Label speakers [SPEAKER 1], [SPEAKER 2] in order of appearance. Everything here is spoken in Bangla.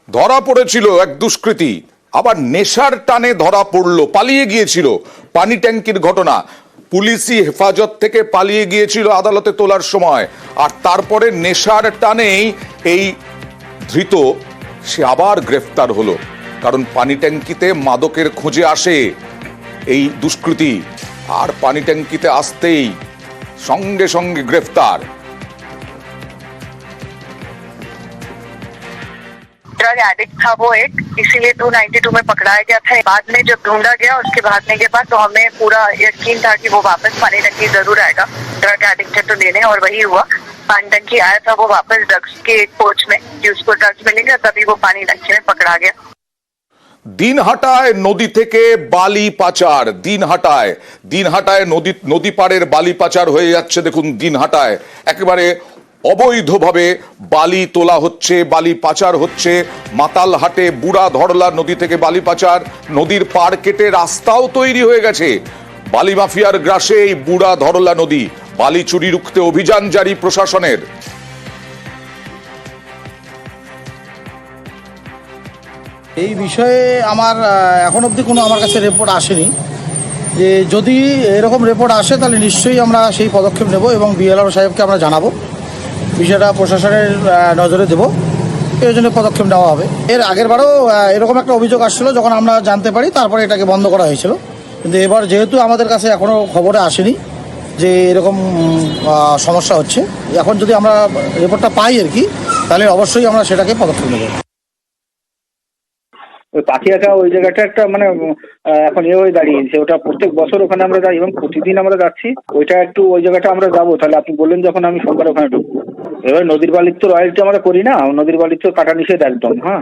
[SPEAKER 1] ধরা পড়েছিল এক দুষ্কৃতী, আবার নেশার টানে ধরা পড়লো, পালিয়ে গিয়েছিল। পানি ট্যাঙ্কির ঘটনা, পুলিশি হেফাজত থেকে পালিয়ে গিয়েছিল আদালতে তোলার সময়, আর তারপরে নেশার টানেই এই ধৃত সে আবার গ্রেফতার হলো। কারণ পানি ট্যাঙ্কিতে মাদকের খোঁজে আসে এই দুষ্কৃতী, আর পানি ট্যাঙ্কিতে আসতেই সঙ্গে সঙ্গে গ্রেফতার।
[SPEAKER 2] ड्रग एडिक्ट था वो एक, इसीलिए 292 में पकड़ाया गया था। बाद में जब ढूंढा गया उसके भागने के बाद तो हमें पूरा यकीन था कि वो वापस पानी टंकी जरूर आएगा, ड्रग एडिक्ट है तो लेने, और वही हुआ। पानी टंकी आया था वो वापस ड्रग्स के कोच में कि उसको ड्रग्स मिलेगा, तभी वो पानी टंकी में पकड़ा गया।
[SPEAKER 1] দিনহাটায় নদী থেকে বালি পাচার, দিনহাটায় নদী পাড়ের বালি পাচার হয়ে যাচ্ছে। দেখুন, দিনহাটায় একেবারে অবৈধভাবে বালি তোলা হচ্ছে, বালি পাচার হচ্ছে। মাতালহাটে বুড়া ধরলা নদী থেকে বালি পাচার, নদীর পাড় কেটে রাস্তাও তৈরি হয়ে গেছে। বালি মাফিয়ার গ্রাসে এই বুড়া ধরলা নদী, বালি চুরি রুখতে অভিযান জারি প্রশাসনের।
[SPEAKER 3] এই বিষয়ে আমার এখন অবধি কোনো আমার কাছে রিপোর্ট আসেনি। যে যদি এরকম রিপোর্ট আসে তাহলে নিশ্চয়ই আমরা সেই পদক্ষেপ নেব এবং বিএলআর সাহেবকে আমরা জানাবো, বিষয়টা প্রশাসনের নজরে দেব, প্রয়োজনীয় পদক্ষেপ নেওয়া হবে। এর আগের বারও এরকম একটা অভিযোগ আসছিল, যখন আমরা জানতে পারি তারপরে এটাকে বন্ধ করা হয়েছিল। কিন্তু এবার যেহেতু আমাদের কাছে এখনও খবরে আসেনি যে এরকম সমস্যা হচ্ছে, এখন যদি আমরা রিপোর্টটা পাই আর কি, তাহলে অবশ্যই আমরা সেটাকে পদক্ষেপ নেব।
[SPEAKER 4] ওই পাখিয়াটা ওই জায়গাটা একটা মানে এখন হয়ে দাঁড়িয়েছে, ওটা প্রত্যেক বছর ওখানে আমরা যাই এবং প্রতিদিন আমরা যাচ্ছি। ওইটা একটু ওই জায়গাটা আমরা যাবো, তাহলে আপনি বললেন যখন আমি সোমবার ওখানে ঢুকবো। এবার নদীর বালির তো রয়্যালটি আমরা করি না, নদীর বালির তো কাটা নিষেধ একদম। হ্যাঁ,